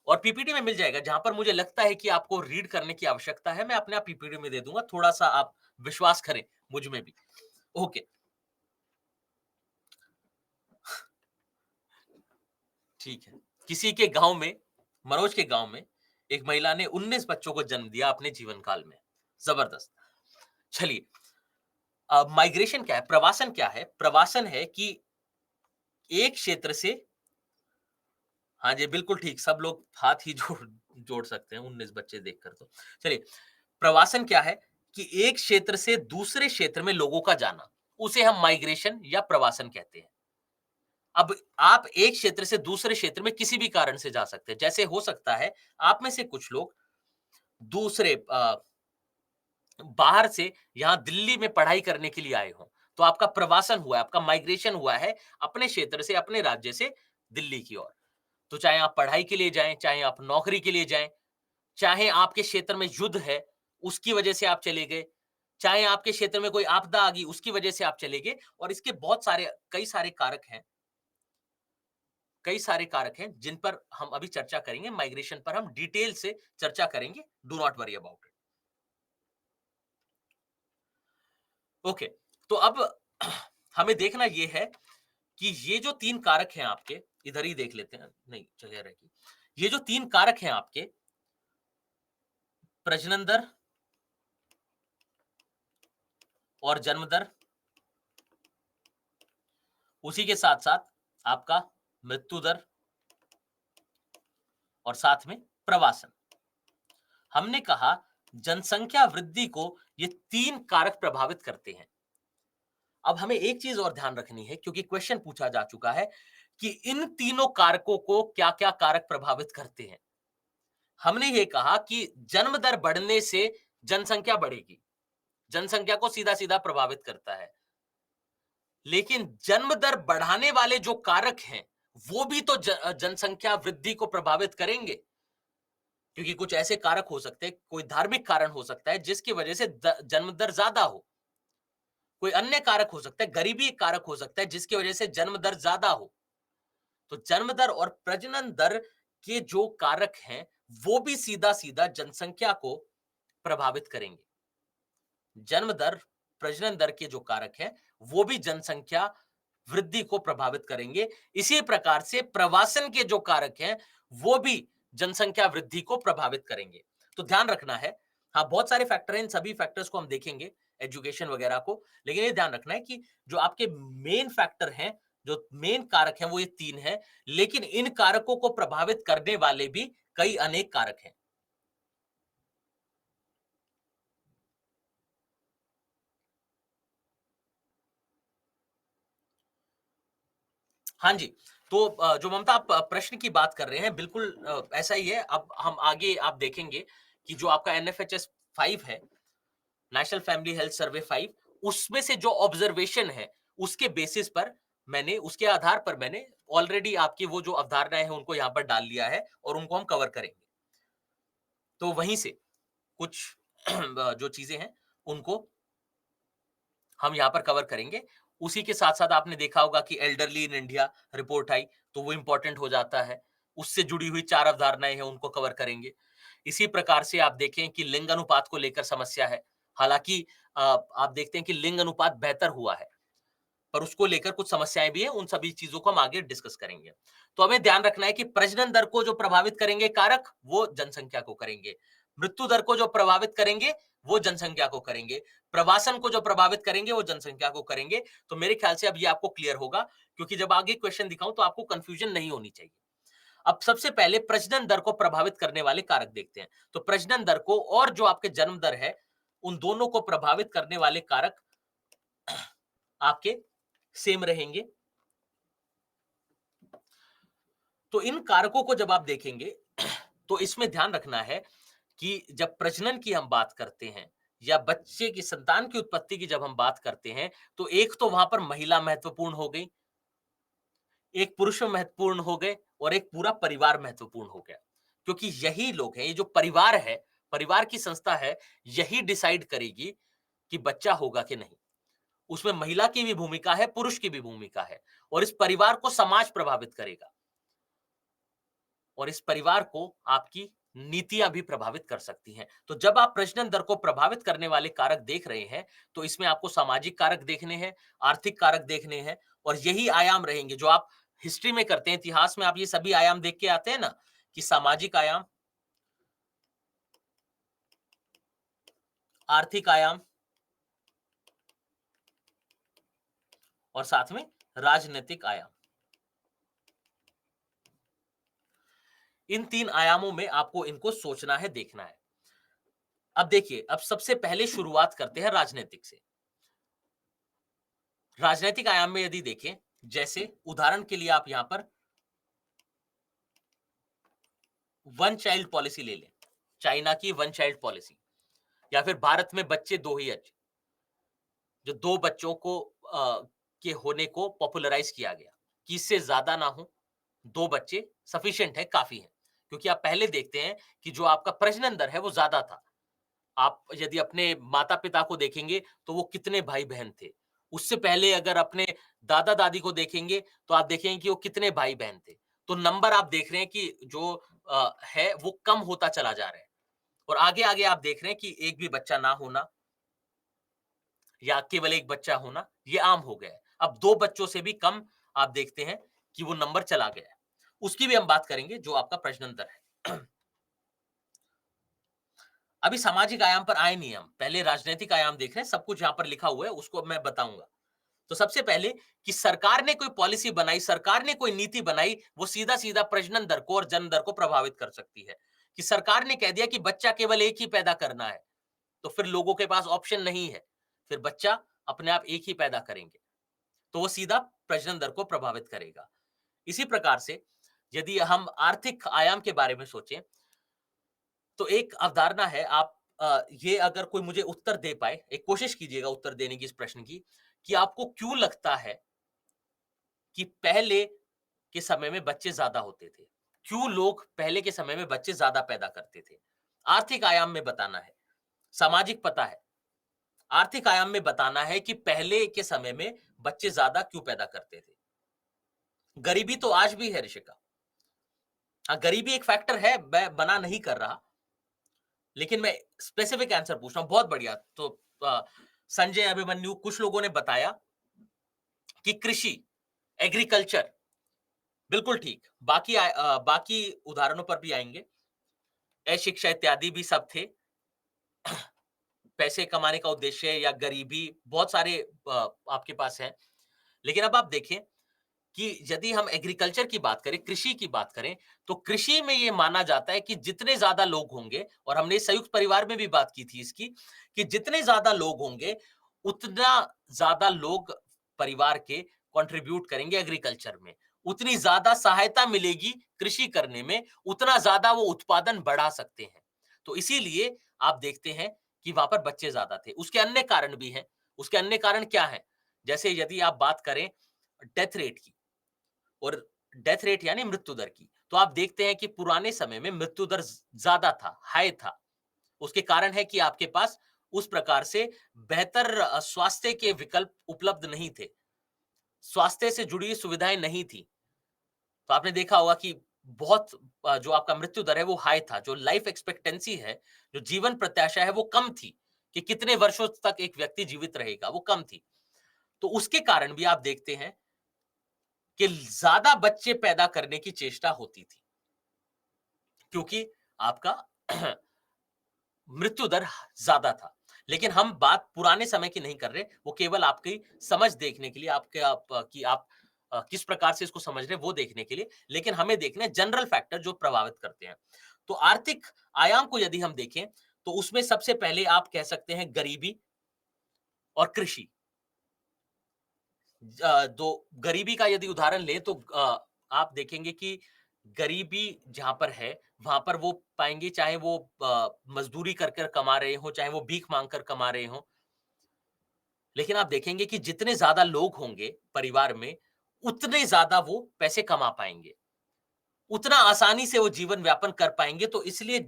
और पीपीटी में मिल जाएगा, जहां पर मुझे लगता है कि आपको रीड करने की आवश्यकता है, मैं अपने आप पीपीटी में दे दूंगा, थोड़ा सा आप विश्वास करें मुझ में भी। ओके, ठीक है। किसी के गांव में, मनोज के गांव में, एक महिला ने 19 बच्चों को जन्म दिया अपने जीवन काल में। जबरदस्त। चलिए, माइग्रेशन क्या है, प्रवासन क्या है? प्रवासन है कि एक क्षेत्र से, हाँ जी, बिल्कुल ठीक, सब लोग हाथ ही जोड़ जोड़ सकते हैं 19 बच्चे देखकर तो। चलिए, प्रवासन क्या है कि एक क्षेत्र से दूसरे क्षेत्र में लोगों का जाना, उसे हम माइग्रेशन या प्रवासन कहते हैं। अब आप एक क्षेत्र से दूसरे क्षेत्र में किसी भी कारण से जा सकते हैं। जैसे हो सकता है आप में से कुछ लोग दूसरे बाहर से यहाँ दिल्ली में पढ़ाई करने के लिए आए हों, तो आपका प्रवासन हुआ है, आपका माइग्रेशन हुआ है अपने क्षेत्र से, अपने राज्य से दिल्ली की ओर। तो चाहे आप पढ़ाई के लिए जाएँ, चाहे आप नौकरी के लिए जाएँ, चाहे आपके क्षेत्र में युद्ध है, उसकी वजह से आप चले गए, चाहे आपके क्षेत्र में कोई आपदा आ गई, उसकी वजह से आप चले गए, और इसके बहुत सारे, कई सारे कारक हैं जिन पर हम अभी चर्चा करेंगे। माइग्रेशन पर हम डिटेल से चर्चा करेंगे। Do not worry about it. Okay, तो अब हमें देखना यह है कि ये जो 3 कारक हैं आपके, इधर ही देख लेते हैं, नहीं जगह रहेगी। ये जो 3 कारक हैं आपके, प्रजनन दर और जन्म दर, उसी के साथ-साथ आपका मृत्यु दर और साथ में प्रवासन। हमने कहा जनसंख्या वृद्धि को ये 3 कारक प्रभावित करते हैं। अब हमें एक चीज और ध्यान रखनी है, क्योंकि क्वेश्चन पूछा जा चुका है कि इन तीनों कारकों को क्या-क्या कारक प्रभावित करते हैं। हमने ये कहा कि जन्म दर बढ़ने से जनसंख्या बढ़ेगी, जनसंख्या को सीधा-सीधा प्रभावित करता है। लेकिन जन्म दर बढ़ाने वाले जो कारक हैं, वो भी तो जनसंख्या वृद्धि को प्रभावित करेंगे। क्योंकि कुछ ऐसे कारक हो सकते हैं, कोई धार्मिक कारण हो सकता है जिसकी वजह से जन्म दर ज्यादा हो, कोई अन्य कारक हो सकता है, गरीबी एक कारक हो सकता है जिसकी वजह से जन्म दर ज्यादा हो। तो जन्म दर और प्रजनन दर के जो कारक हैं, वो भी सीधा सीधा जनसंख्या को प्रभावित करेंगे। जन्म दर, प्रजनन दर के जो कारक हैं, वो भी जनसंख्या वृद्धि को प्रभावित करेंगे। इसी प्रकार से प्रवासन के जो कारक हैं, वो भी जनसंख्या वृद्धि को प्रभावित करेंगे। तो ध्यान रखना है। हाँ, बहुत सारे फैक्टर हैं, इन सभी फैक्टर्स को हम देखेंगे, एजुकेशन वगैरह को, लेकिन ये ध्यान रखना है कि जो आपके मेन फैक्टर हैं, जो मेन कारक हैं, वो ये 3 हैं, लेकिन इन कारकों को प्रभावित करने वाले भी कई अनेक कारक हैं। हाँ जी, तो जो ममता आप प्रश्न की बात कर रहे हैं, बिल्कुल ऐसा ही है। अब हम आगे आप देखेंगे कि जो आपका एनएफएचएस 5 है, नेशनल फैमिली हेल्थ सर्वे 5, उसमें से जो ऑब्जर्वेशन है, उसके बेसिस पर मैंने, उसके आधार पर मैंने ऑलरेडी आपकी वो जो अवधारणाएँ हैं, उनको यहाँ पर डाल लिया है और उनको हम कवर करेंगे। तो वहीं से कुछ जो चीज़ें हैं, उनको हम यहाँ पर कवर करेंगे। उसी के साथ-साथ आपने देखा होगा कि एल्डरली इन इंडिया रिपोर्ट आई, तो वो इम्पोर्टेंट हो जाता है। उससे जुड़ी हुई 4 अवधारणाएँ हैं, उनको कवर करेंगे। इसी प्रकार से आप देखें कि लिंग अनुपात को लेकर समस्या है। हालाँकि आप देखते हैं कि लिंग अनुपात बेहतर हुआ है, पर उसको लेकर कुछ समस्याएँ भी हैं, उन सभी चीज़ों को हम आगे डिस्कस करेंगे। तो हमें ध्यान रखना है कि प्रजनन दर को जो प्रभावित करेंगे कारक, वो जनसंख्या को करेंगे। मृत्यु दर को जो प्रभावित करेंगे, वो जनसंख्या को करेंगे। प्रवासन को जो प्रभावित करेंगे, वो जनसंख्या को करेंगे। तो मेरे ख्याल से अब ये आपको क्लियर होगा, क्योंकि जब आगे क्वेश्चन दिखाऊँ तो आपको कन्फ्यूजन नहीं होनी चाहिए। अब सबसे पहले प्रजनन दर को प्रभावित करने वाले कारक देखते हैं। तो प्रजनन दर को और जो आपके जन्म दर है, उन दोनों को प्रभावित करने वाले कारक आपके सेम रहेंगे। तो इन कारकों को जब आप देखेंगे, तो इसमें ध्यान रखना है कि जब प्रजनन की हम बात करते हैं या बच्चे की, संतान की उत्पत्ति की जब हम बात करते हैं, तो एक तो वहां पर महिला महत्वपूर्ण हो गई, एक पुरुष महत्वपूर्ण हो गए, और एक पूरा परिवार महत्वपूर्ण हो गया। क्योंकि यही लोग हैं, ये जो परिवार है, परिवार की संस्था है, यही डिसाइड करेगी कि बच्चा होगा कि नहीं। उसमें महिला की भी भूमिका है, पुरुष की भी भूमिका है, और इस परिवार को समाज प्रभावित करेगा। और इस परिवार को आपकी नीतियां भी प्रभावित कर सकती हैं। तो जब आप प्रजनन दर को प्रभावित करने वाले कारक देख रहे हैं, तो इसमें आपको सामाजिक कारक देखने हैं, आर्थिक कारक देखने हैं और यही आयाम रहेंगे जो आप हिस्ट्री में करते हैं, इतिहास में आप ये सभी आयाम देख के आते हैं ना कि सामाजिक आयाम, आर्थिक आयाम और साथ में राजनीतिक आयाम। इन 3 आयामों में आपको इनको सोचना है, देखना है। अब देखिए, अब सबसे पहले शुरुआत करते हैं राजनीतिक से। राजनीतिक आयाम में यदि देखें, जैसे उदाहरण के लिए आप यहां पर वन चाइल्ड पॉलिसी ले लें, चाइना की वन चाइल्ड पॉलिसी, या फिर भारत में बच्चे दो ही अच्छे, जो 2 बच्चों को के होने को पॉपुलराइज किया गया कि इससे ज्यादा ना हो, 2 बच्चे सफिशिएंट है, काफी है। क्योंकि आप पहले देखते हैं कि जो आपका प्रजनन दर है वो ज्यादा था। आप यदि अपने माता-पिता को देखेंगे तो वो कितने भाई-बहन थे। उससे पहले अगर अपने दादा-दादी को देखेंगे तो आप देखेंगे कि वो कितने भाई-बहन थे। तो नंबर आप देख रहे हैं कि जो है वो कम होता चला जा रहा है और आगे-आगे आप देख रहे हैं कि एक भी बच्चा ना होना या केवल 1 बच्चा होना, ये आम हो गया है। अब 2 बच्चों से भी कम आप देखते हैं कि वो नंबर चला गया है। उसकी भी हम बात करेंगे जो आपका प्रजनन दर है। अभी सामाजिक आयाम पर आए नहीं हम, पहले राजनीतिक आयाम देख रहे हैं, सब कुछ यहाँ पर लिखा हुआ है, उसको अब मैं बताऊंगा। तो सबसे पहले कि सरकार ने कोई पॉलिसी बनाई, सरकार ने कोई नीति बनाई, वो सीधा-सीधा प्रजनन दर को और जन्म दर को प्रभावित कर सकती है। कि सरकार ने कह दिया कि बच्चा केवल एक ही पैदा करना है, तो फिर लोगों के पास ऑप्शन नहीं है, फिर बच्चा अपने आप एक ही पैदा करेंगे, तो वो सीधा प्रजनन दर को प्रभावित करेगा। इसी प्रकार से यदि हम आर्थिक आयाम के बारे में सोचें, तो एक अवधारणा है, आप ये अगर कोई मुझे उत्तर दे पाए, एक कोशिश कीजिएगा उत्तर देने की इस प्रश्न की, कि आपको क्यों लगता है कि पहले के समय में बच्चे ज़्यादा होते थे? क्यों लोग पहले के समय में बच्चे ज़्यादा पैदा करते थे? आर्थिक आयाम में बताना है, सामाजिक पता है। आर्थिक आयाम में बताना है कि पहले के समय में बच्चे ज़्यादा क्यों पैदा करते थे? गरीबी तो आज भी है ऋषिका। हाँ, गरीबी एक फैक्टर है, मैं मना नहीं कर रहा। लेकिन मैं स्पेसिफिक आंसर पूछ रहा हूँ, बहुत बढ़िया। तो अ, संजय, अभिमन्यु, कुछ लोगों ने बताया कि कृषि, एग्रीकल्चर, बिल्कुल ठीक। बाकी उदाहरणों पर भी आएँगे। अशिक्षा इत्यादि भी सब थे। पैसे कमाने का उद्देश्य या गरीबी, बहुत सारे आपके पास हैं। लेकिन अब आप देखें कि यदि हम एग्रीकल्चर की बात करें, कृषि की बात करें, तो कृषि में ये माना जाता है कि जितने ज़्यादा लोग होंगे, और हमने संयुक्त परिवार में भी बात की थी इसकी, कि जितने ज़्यादा लोग होंगे, उतना ज़्यादा लोग परिवार के कंट्रीब्यूट करेंगे एग्रीकल्चर में। उतनी ज़्यादा सहायता मिलेगी कृषि करने में, उतना ज़्यादा वो उत्पादन बढ़ा सकते हैं। तो इसीलिए आप देखते हैं कि वहाँ पर बच्चे ज़्यादा थे। उसके अन्य कारण भी हैं। उसके अन्य कारण क्या हैं? जैसे यदि आप बात करें डेथ रेट की, और डेथ रेट यानी मृत्यु दर की, तो आप देखते हैं कि पुराने समय में मृत्यु दर ज्यादा था, हाई था। उसके कारण है कि आपके पास उस प्रकार से बेहतर स्वास्थ्य के विकल्प उपलब्ध नहीं थे, स्वास्थ्य से जुड़ी सुविधाएं नहीं थी। तो आपने देखा होगा कि बहुत जो आपका मृत्यु दर है वो हाई था, जो लाइफ एक्सपेक्टेंसी है, जो जीवन प्रत्याशा है वो कम थी, कि कितने वर्षों तक एक व्यक्ति जीवित रहेगा, वो कम थी। तो उसके कारण भी आप देखते हैं कि ज्यादा बच्चे पैदा करने की चेष्टा होती थी, क्योंकि आपका मृत्यु दर ज्यादा था। लेकिन हम बात पुराने समय की नहीं कर रहे, वो केवल आपकी समझ देखने के लिए, कि आप किस प्रकार से इसको समझ रहे हैं वो देखने के लिए। लेकिन हमें देखना है जनरल फैक्टर जो प्रभावित करते हैं। तो आर्थिक आयाम को यदि हम देखें, तो उसमें सबसे पहले आप कह सकते हैं गरीबी और कृषि। दो गरीबी का यदि उदाहरण लें, तो आप देखेंगे कि गरीबी जहाँ पर है, वहाँ पर वो पाएँगे, चाहे वो मज़दूरी कर कर कमा रहे हों, चाहे वो भीख माँग कर कमा रहे हों। लेकिन आप देखेंगे कि जितने ज़्यादा लोग होंगे परिवार में, उतने ज़्यादा वो पैसे कमा पाएँगे। उतना आसानी से वो जीवन व्यापन कर पाएँगे, तो इसलिए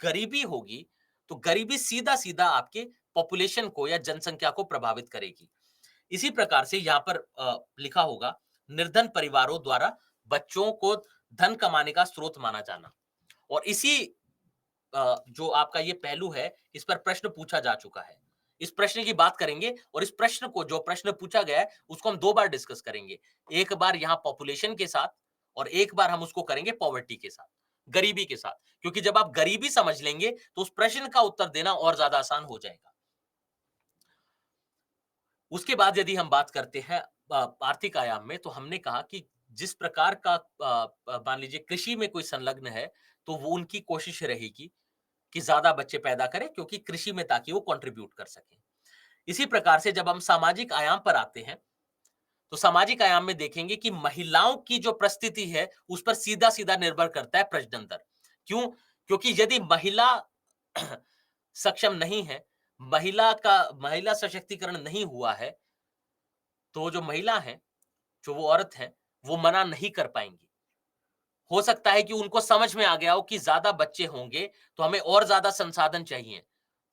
गरीबी होगी, तो गरीबी सीधा-सीधा आपके पॉपुलेशन को या जनसंख्या को प्रभावित करेगी। इसी प्रकार से यहाँ पर लिखा होगा, निर्धन परिवारों द्वारा बच्चों को धन कमाने का स्रोत माना जाना। और इसी जो आपका ये पहलू है, इस पर प्रश्न पूछा जा चुका है। इस प्रश्न की बात करेंगे और इस प्रश्न को, जो प्रश्न पूछा गया है, उसको हम 2 बार डिस्कस करेंगे। एक बार यहाँ पॉपुलेशन के साथ और एक बार हम उसको करेंगे पॉवर्टी के साथ, गरीबी के साथ। क्योंकि जब आप गरीबी समझ लेंगे, तो उस प्रश्न का उत्तर देना और ज़्यादा आसान हो जाएगा। उसके बाद यदि हम बात करते हैं आर्थिक आयाम में, तो हमने कहा कि जिस प्रकार का मान लीजिए कृषि में कोई संलग्न है, तो वो उनकी कोशिश रहेगी कि ज़्यादा बच्चे पैदा करें, क्योंकि कृषि में ताकि वो कंट्रीब्यूट कर सकें। इसी प्रकार से जब हम सामाजिक आयाम पर आते हैं, तो सामाजिक आयाम में देखेंगे कि महिलाओं की जो परिस्थिति है, उस पर सीधा-सीधा निर्भर करता है प्रजनन दर। क्यों? क्योंकि यदि महिला सक्षम नहीं है, महिला सशक्तिकरण नहीं हुआ है, तो जो महिला हैं, जो वो औरत हैं, वो मना नहीं कर पाएँगी। हो सकता है कि उनको समझ में आ गया हो कि ज़्यादा बच्चे होंगे, तो हमें और ज़्यादा संसाधन चाहिए,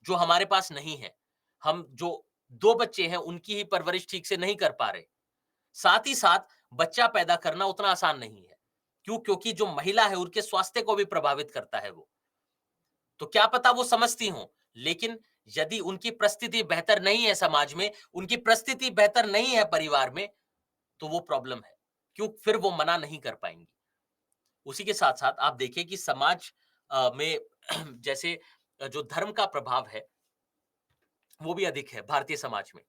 जो हमारे पास नहीं है। हम जो 2 बच्चे हैं, उनकी ही परवरिश ठीक से नहीं कर पा रहे। साथ ही साथ बच्चा पैदा करना उतना आसान नहीं है। क्यों? क्योंकि जो महिला है, उनके स्वास्थ्य को भी प्रभावित करता है वो। तो क्या पता वो समझती हों, लेकिन यदि उनकी परिस्थिति बेहतर नहीं है समाज में, उनकी परिस्थिति बेहतर नहीं है परिवार में, तो वो प्रॉब्लम है। क्यों? फिर वो मना नहीं कर पाएँगी। उसी के साथ-साथ आप देखिए कि समाज में जैसे जो धर्म का प्रभाव है, वो भी अधिक है भारतीय समाज में।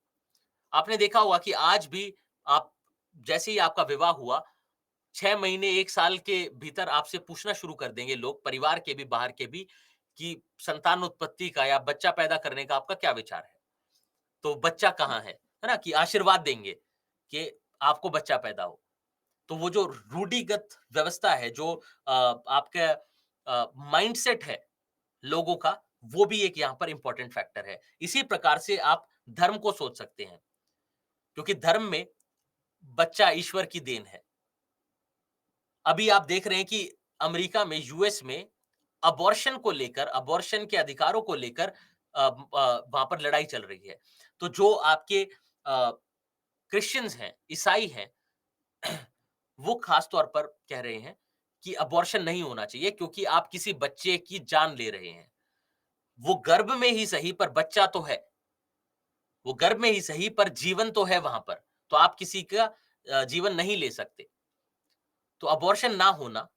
आपने देखा होगा कि आज भी आप, जैसे ही आपका विवाह हुआ, 6 महीने 1 साल के भीतर आपसे पूछना शुरू कर देंगे लोग, परिवार के भी, बाहर के भी, कि संतान उत्पत्ति का या बच्चा पैदा करने का आपका क्या विचार है? तो बच्चा कहाँ है? है ना? कि आशीर्वाद देंगे कि आपको बच्चा पैदा हो। तो वो जो रूढ़िगत व्यवस्था है, जो आपका माइंडसेट है लोगों का, वो भी एक यहाँ पर इंपॉर्टेंट फैक्टर है। इसी प्रकार से आप धर्म को सोच सकते हैं, क्योंकि धर्म में बच्चा ईश्वर की देन है। अभी आप देख रहे हैं कि अमेरिका में, यूएस में अबॉर्शन को लेकर, अबॉर्शन के अधिकारों को लेकर वहाँ पर लड़ाई चल रही है। तो जो आपके क्रिश्चियंस हैं, ईसाई हैं, वो खास तौर पर कह रहे हैं कि अबॉर्शन नहीं होना चाहिए, क्योंकि आप किसी बच्चे की जान ले रहे हैं। वो गर्भ में ही सही, पर बच्चा तो है। वो गर्भ में ही सही, पर जीवन तो है वहाँ पर। तो आप किसी का जीवन नहीं ले सकते। तो अबॉर्शन ना होना,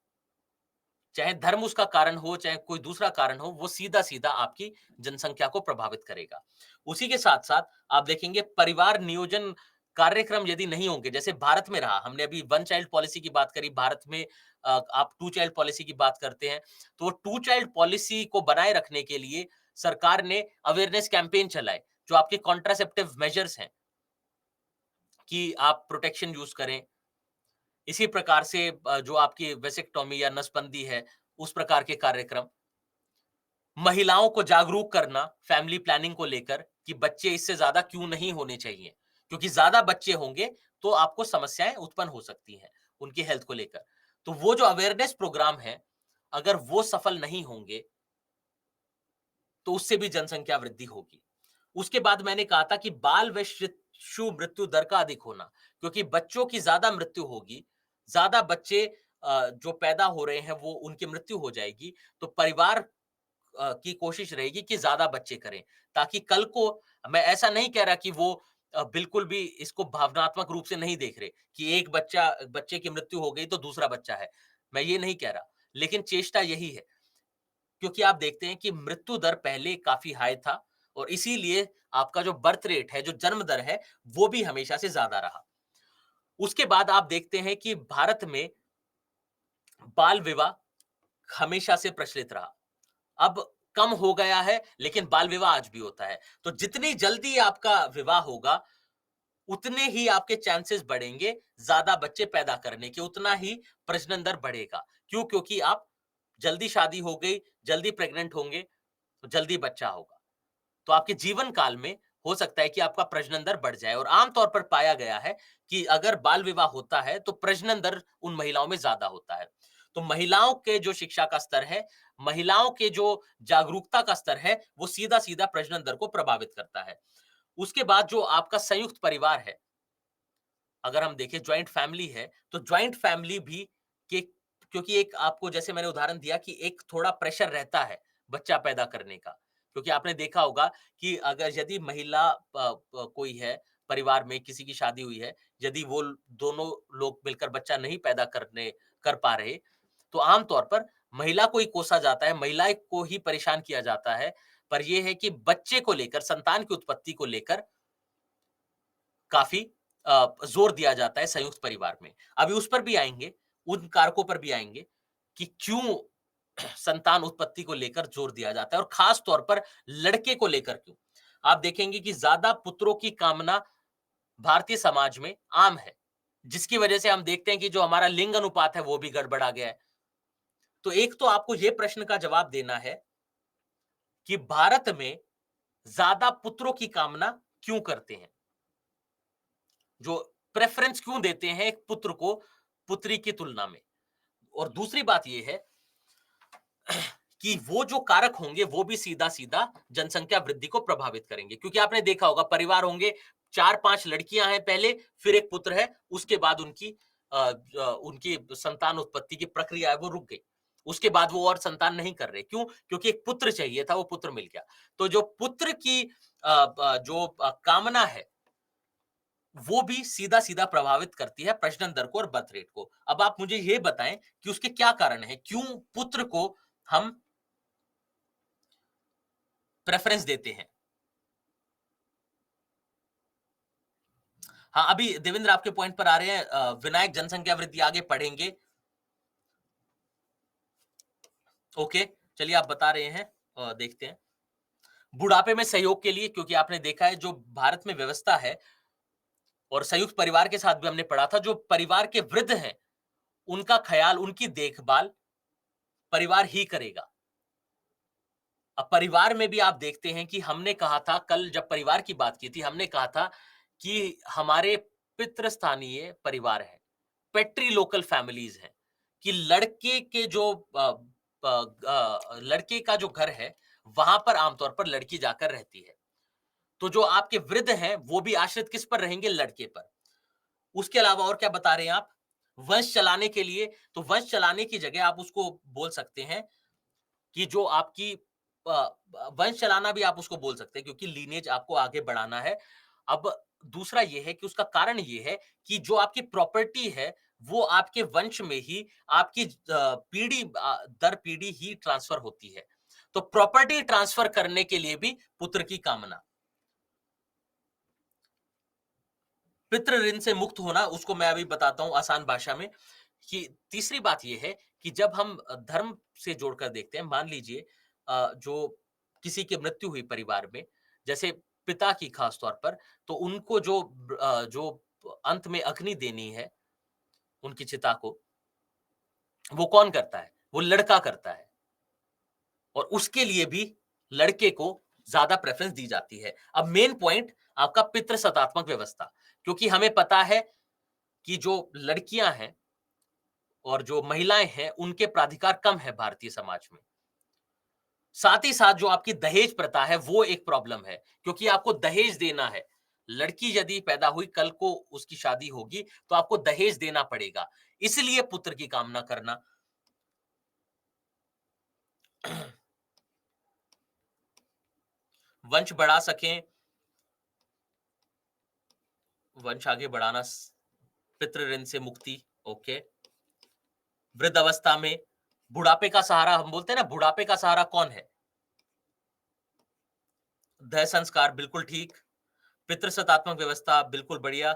चाहे धर्म उसका कारण हो, चाहे कोई दूसरा कारण हो, वो सीधा-सीधा आपकी जनसंख्या को प्रभावित करेगा। उसी के साथ-साथ आप देखेंगे परिवार नियोजन कार्यक्रम यदि नहीं होंगे, जैसे भारत में रहा, हमने अभी वन चाइल्ड पॉलिसी की बात करी, भारत में आप टू चाइल्ड पॉलिसी की बात करते हैं, तो टू चाइल्ड पॉलिसी को बनाए रखने के लिए सरकार ने अवेयरनेस कैंपेन चलाए, जो आपके कॉन्ट्रासेप्टिव मेजर्स हैं, कि आप प्रोटेक्शन यूज़ करें। इसी प्रकार से जो आपकी वेसेक्टोमी या नसबंदी है, उस प्रकार के कार्यक्रम। महिलाओं को जागरूक करना फैमिली प्लानिंग को लेकर, कि बच्चे इससे ज़्यादा क्यों नहीं होने चाहिए। क्योंकि ज़्यादा बच्चे होंगे, तो आपको समस्याएँ उत्पन्न हो सकती हैं, उनकी हेल्थ को लेकर। तो वो जो अवेयरनेस प्रोग्राम है, अगर वो सफल नहीं होंगे, तो उससे भी जनसंख्या वृद्धि होगी। उसके बाद मैंने कहा था कि बाल व शिशु मृत्यु दर का अधिक होना, क्योंकि बच्चों की ज़्यादा मृत्यु होगी, ज़्यादा बच्चे जो पैदा हो रहे हैं, वो उनकी मृत्यु हो जाएगी, तो परिवार की कोशिश रहेगी कि ज़्यादा बच्चे करें, ताकि कल को, मैं ऐसा नहीं कह रहा कि वो बिल्कुल भी इसको भावनात्मक रूप से नहीं देख रहे, कि एक बच्चे की मृत्यु हो गई तो दूसरा बच्चा है। मैं ये नहीं कह रहा, लेकिन चेष्टा यही है, क्योंकि आप देखते हैं कि मृत्यु दर पहले काफ़ी हाई था, और इसीलिए आपका जो बर्थ रेट है, जो जन्म दर है, वो भी हमेशा से ज़्यादा रहा। उसके बाद आप देखते हैं कि भारत में बाल विवाह हमेशा से प्रचलित रहा। अब कम हो गया है, लेकिन बाल विवाह आज भी होता है। तो जितनी जल्दी आपका विवाह होगा, उतने ही आपके चांसेस बढ़ेंगे ज़्यादा बच्चे पैदा करने के, उतना ही प्रजनन दर बढ़ेगा। क्यों? क्योंकि आप, जल्दी शादी हो गई, जल्दी प्रेग्नेंट होंगे, तो जल्दी बच्चा होगा। तो आपके जीवन काल में हो सकता है कि आपका प्रजनन दर बढ़ जाए, और आम तौर पर पाया गया है कि अगर बाल विवाह होता है, तो प्रजनन दर उन महिलाओं में ज़्यादा होता है। तो महिलाओं के जो शिक्षा का स्तर है, महिलाओं के जो जागरूकता का स्तर है, वो सीधा-सीधा प्रजनन दर को प्रभावित करता है। उसके बाद जो आपका संयुक्त परिवार है, अगर हम देखें जॉइंट फैमिली है, तो जॉइंट फैमिली भी के क्योंकि एक आपको जैसे मैंने उदाहरण दिया कि एक थोड़ा प्रेशर रहता है बच्चा पैदा करने का। क्योंकि आपने देखा होगा कि अगर यदि महिला कोई है, परिवार में किसी की शादी हुई है, यदि वो दोनों लोग मिलकर बच्चा नहीं पैदा कर पा रहे, तो आम तौर पर महिला को ही कोसा जाता है, महिला को ही परेशान किया जाता है। पर ये है कि बच्चे को लेकर, संतान की उत्पत्ति को लेकर काफ़ी ज़ोर दिया जाता है संयुक्त परिवार में। अभी उस पर भी आएँगे, उन कारकों पर भी आएँगे कि क्यों संतान उत्पत्ति को लेकर ज़ोर दिया जाता है और ख़ास तौर पर लड़के को लेकर क्यों? आप देखेंगे कि ज़्यादा पुत्रों की कामना भारतीय समाज में आम है, जिसकी वजह से हम देखते हैं कि जो हमारा लिंग अनुपात है, वो भी गड़बड़ा गया है। तो एक तो आपको ये प्रश्न का जवाब देना है कि भारत में ज़्यादा पुत्रों की कामना क्यों करते हैं? जो प्रेफ़रेंस क्यों देते हैं एक पुत्र को पुत्री की तुलना में? और दूसरी बात ये है कि वो जो कारक होंगे वो भी सीधा-सीधा जनसंख्या वृद्धि को प्रभावित करेंगे। क्योंकि आपने देखा होगा परिवार होंगे 4-5 लड़कियाँ हैं पहले, फिर एक पुत्र है, उसके बाद उनकी संतान उत्पत्ति की प्रक्रिया है वो रुक गई। उसके बाद वो और संतान नहीं कर रहे। क्यों? क्योंकि एक पुत्र चाहिए था, वो पुत्र मिल गया। तो जो पुत्र की कामना है वो भी सीधा-सीधा प्रभावित करती है प्रजनन दर को और बर्थ रेट को। अब आप मुझे ये बताएँ कि उसके क्या कारण हैं? क्यों पुत्र को हम प्रेफ़रेंस देते हैं? हाँ, अभी देवेंद्र आपके पॉइंट पर आ रहे हैं विनायक जनसंख्या वृद्धि आगे पढ़ेंगे। ओके, चलिए आप बता रहे हैं देखते हैं। बुढ़ापे में सहयोग के लिए क्योंकि आपने देखा है जो भारत में व्यवस्था है और संयुक्त परिवार के साथ भी हमने पढ़ा था, जो परिवार के वृद्ध हैं, उनका ख़्याल, उनकी देखभाल परिवार ही करेगा। अब परिवार में भी आप देखते हैं कि हमने कहा था कल जब परिवार की बात की थी, हमने कहा था कि हमारे पितृस्थानीय परिवार हैं, पैट्रिलोकल फैमिलीज़ हैं, कि लड़के के जो लड़के का जो घर है, वहाँ पर आमतौर पर लड़की जाकर रहती है। तो जो आपके वृद्ध हैं, वो भी आश्रित किस पर रहेंगे? लड़के पर। उसके अलावा और क्या बता रहे हैं आप? वंश चलाने के लिए, तो वंश चलाने की जगह आप उसको बोल सकते हैं कि जो आपकी वंश चलाना भी आप उसको बोल सकते हैं क्योंकि लीनेज आपको आगे बढ़ाना है। अब दूसरा ये है कि उसका कारण ये है कि जो आपकी प्रॉपर्टी है, वो आपके वंश में ही आपकी दर पीढ़ी ही ट्रांसफर होती है। तो प्रॉपर्टी ट्रांसफर करने के लिए भी पुत्र की कामना। पितृ ऋण से मुक्त होना, उसको मैं अभी बताता हूँ आसान भाषा में कि तीसरी बात ये है कि जब हम धर्म से जोड़कर देखते हैं, मान लीजिए जो किसी की मृत्यु हुई परिवार में, जैसे पिता की खास तौर पर, तो उनको जो अंत में अग्नि देनी है, उनकी चिता को, वो कौन करता है? वो लड़का करता है और उसके लिए भी लड़के को ज़्यादा प्रेफ़रेंस दी जाती है। अब मेन पॉइंट आपका पितृसत्तात्मक व्यवस्था, क्योंकि हमें पता है कि जो लड़कियाँ हैं और जो महिलाएँ हैं, उनके प्राधिकार कम है भारतीय समाज में। साथ ही साथ जो आपकी दहेज प्रथा है, वो एक प्रॉब्लम है, क्योंकि आपको दहेज देना है। लड़की यदि पैदा हुई, कल को उसकी शादी होगी, तो आपको दहेज देना पड़ेगा। इसलिए पुत्र की कामना करना। वंश बढ़ा सकें, वंश आगे बढ़ाना, पितृ ऋण से मुक्ति, ओके। वृद्ध अवस्था में बुढ़ापे का सहारा, हम बोलते हैं ना, बुढ़ापे का सहारा कौन है? दह संस्कार, बिल्कुल ठीक। पितृसत्तात्मक व्यवस्था, बिल्कुल बढ़िया।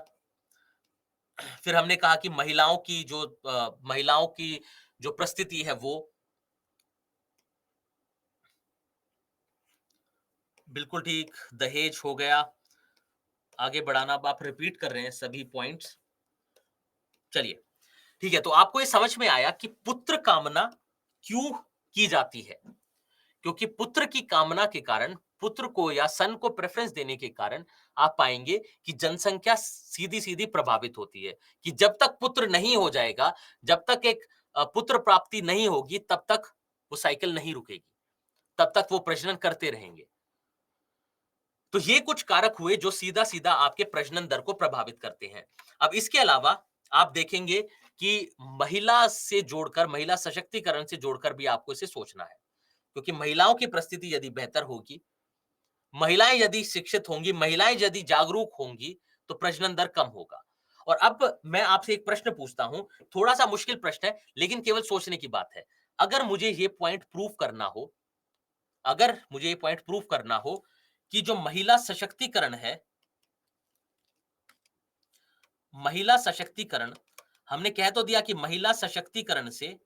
फिर हमने कहा कि महिलाओं की जो परिस्थिति है वो बिल्कुल ठीक। दहेज हो गया। आगे बढ़ाना, अब आप रिपीट कर रहे हैं सभी पॉइंट्स। चलिए, ठीक है, तो आपको ये समझ में आया कि पुत्र कामना क्यों की जाती है? क्योंकि पुत्र की कामना के कारण, पुत्र को या सन को प्रेफ़रेंस देने के कारण आप पाएँगे कि जनसंख्या सीधी-सीधी प्रभावित होती है, कि जब तक पुत्र नहीं हो जाएगा, जब तक एक पुत्र प्राप्ति नहीं होगी, तब तक वो साइकिल नहीं रुकेगी, तब तक वो प्रजनन करते रहेंगे। तो ये कुछ कारक हुए जो सीधा-सीधा आपके प्रजनन दर को प्रभावित करते हैं। अब इसके अलावा आप देखेंगे कि महिला से जोड़कर, महिला सशक्तिकरण से जोड़कर भी आपको इसे सोचना है। क्योंकि महिलाओं की परिस्थिति यदि बेहतर होगी, महिलाएं यदि शिक्षित होंगी, महिलाएं यदि जागरूक होंगी, तो प्रजनन दर कम होगा। और अब मैं आपसे एक प्रश्न पूछता हूं, थोड़ा-सा मुश्किल प्रश्न है, लेकिन केवल सोचने की बात है। अगर मुझे ये पॉइंट प्रूव करना हो, अगर मुझे ये पॉइंट प्रूव करना हो कि जो महिला सशक्तिकरण है, महिला सशक्तिकरण, हमने कह तो दिया कि महिला सशक्तिकरण से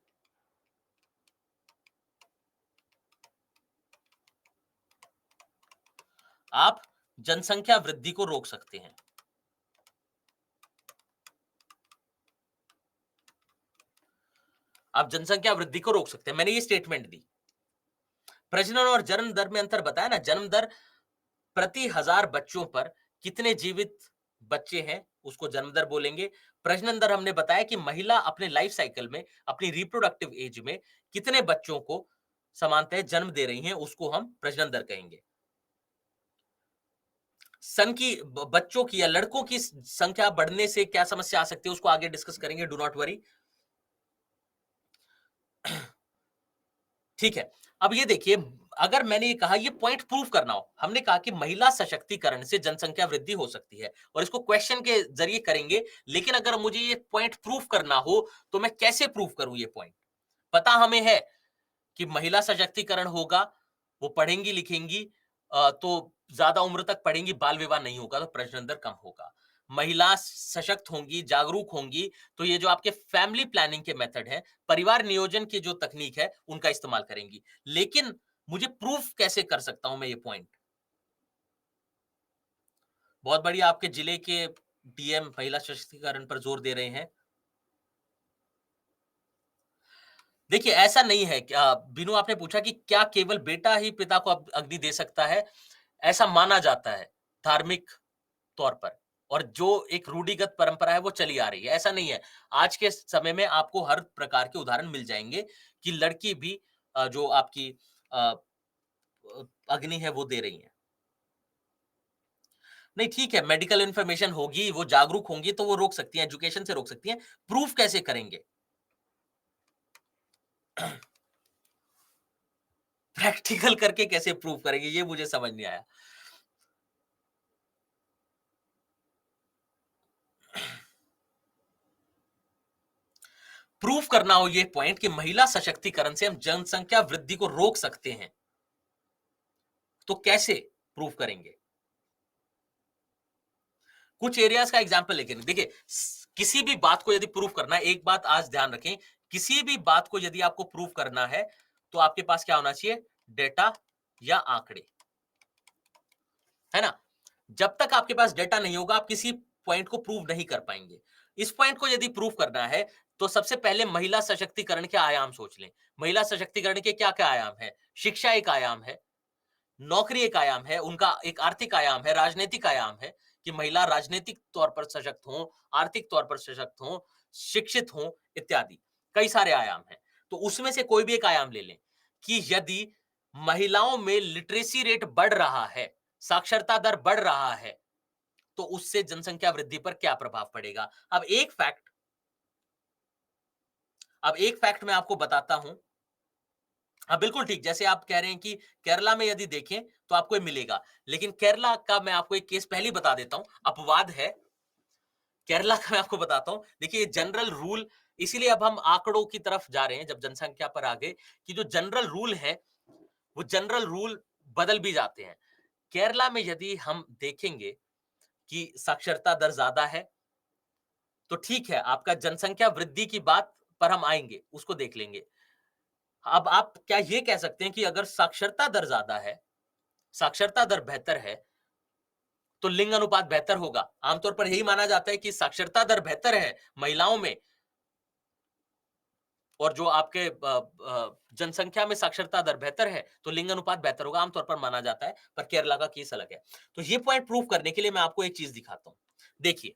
आप जनसंख्या वृद्धि को रोक सकते हैं। आप जनसंख्या वृद्धि को रोक सकते हैं। मैंने ये स्टेटमेंट दी। प्रजनन और जन्म दर में अंतर बताया ना, जन्म दर प्रति 1000 बच्चों पर कितने जीवित बच्चे हैं, उसको जन्म दर बोलेंगे। प्रजनन दर हमने बताया कि महिला अपने लाइफ साइकिल में, अपनी रिप्रोडक्टिव एज में कितने बच्चों को समानतः जन्म दे रही हैं, उसको हम प्रजनन दर कहेंगे। सन की बच्चों की या लड़कों की संख्या बढ़ने से क्या समस्या आ सकती है, उसको आगे डिस्कस करेंगे, डू नॉट वरी। ठीक है। अब ये देखिए, अगर मैंने ये कहा, ये पॉइंट प्रूव करना हो, हमने कहा कि महिला सशक्तिकरण से जनसंख्या वृद्धि हो सकती है और इसको क्वेश्चन के जरिए करेंगे। लेकिन अगर मुझे ये पॉइंट प्रूव करना हो, तो मैं कैसे प्रूव करूं ये पॉइंट? पता हमें है कि महिला सशक्तिकरण होगा, वो पढ़ेंगी लिखेंगी, तो ज्यादा उम्र तक पढ़ेंगी, बाल विवाह नहीं होगा, तो प्रजनन दर कम होगा। महिला सशक्त होंगी, जागरूक होंगी, तो ये जो आपके फैमिली प्लानिंग के मेथड है, परिवार नियोजन की जो तकनीक है, उनका इस्तेमाल करेंगी। लेकिन मुझे प्रूफ कैसे कर सकता हूं मैं ये पॉइंट? बहुत बढ़िया, आपके जिले के डीएम महिला सशक्तिकरण पर जोर दे रहे हैं। देखिए, ऐसा नहीं है। क्या बिनु आपने पूछा कि क्या केवल बेटा ही पिता को अग्नि दे सकता है? ऐसा माना जाता है धार्मिक तौर पर, और जो एक रूढ़िगत परंपरा है वो चली आ रही है। ऐसा नहीं है। आज के समय में आपको हर प्रकार के उदाहरण मिल जाएंगे कि लड़की भी जो आपकी अ, अग्नि है वो दे रही है। नहीं, ठीक है, मेडिकल इन्फॉर्मेशन होगी, वो जागरूक होंगी तो वो रोक सकती हैं, एजुकेशन से रोक सकती हैं। प्रूफ कैसे करेंगे? प्रैक्टिकल करके कैसे प्रूव करेंगे, ये मुझे समझ नहीं आया। प्रूफ करना हो ये पॉइंट कि महिला सशक्तिकरण से हम जनसंख्या वृद्धि को रोक सकते हैं, तो कैसे प्रूफ करेंगे? कुछ एरियाज का एग्जांपल लेके देखिए, किसी भी बात को यदि प्रूफ करना है, एक बात आज ध्यान रखें, किसी भी बात को यदि आपको प्रूफ करना है, तो आपके पास क्या होना चाहिए? डेटा या आंकड़े, है ना? जब तक आपके पास डेटा नहीं होगा, आप किसी पॉइंट को प्रूव नहीं कर पाएंगे। इस पॉइंट को यदि प्रूव करना है, तो सबसे पहले महिला सशक्तिकरण के आयाम सोच लें। महिला सशक्तिकरण के क्या क्या आयाम है? शिक्षा एक आयाम है, नौकरी एक आयाम है, उनका एक आर्थिक आयाम है, राजनीतिक आयाम है कि महिला राजनीतिक तौर पर सशक्त हो, आर्थिक तौर पर सशक्त हो, शिक्षित हो, इत्यादि कई सारे आयाम हैं। तो उसमें से कोई भी एक आयाम ले लें कि यदि महिलाओं में लिटरेसी रेट बढ़ रहा है, साक्षरता दर बढ़ रहा है, तो उससे जनसंख्या वृद्धि पर क्या प्रभाव पड़ेगा? अब एक फैक्ट मैं आपको बताता हूं। हाँ, बिल्कुल ठीक। जैसे आप कह रहे हैं कि केरला में यदि देखें तो आपको ये मिलेगा। लेकिन केरला का मैं आपको एक केस पहले ही बता देता हूँ, अपवाद है। केरला का मैं आपको बताता हूँ। देखिए, जनरल रूल, इसीलिए अब हम आंकड़ों की तरफ जा रहे हैं जब जनसंख्या पर आ गए, कि जो जनरल रूल है, वो जनरल रूल बदल भी जाते हैं। केरला में यदि हम देखेंगे कि साक्षरता दर ज़्यादा है, तो ठीक है, आपका जनसंख्या वृद्धि की बात पर हम आएँगे, उसको देख लेंगे। अब आप क्या ये कह सकते हैं कि अगर साक्षरता दर ज़्यादा है, साक्षरता दर बेहतर है, तो लिंग अनुपात बेहतर होगा। आमतौर पर यही माना जाता है कि साक्षरता दर बेहतर है महिलाओं में, और जो आपके जनसंख्या में साक्षरता दर बेहतर है, तो लिंग अनुपात बेहतर होगा, आमतौर पर माना जाता है। पर केरला का केस अलग है। तो ये पॉइंट प्रूव करने के लिए मैं आपको एक चीज दिखाता हूं। देखिए,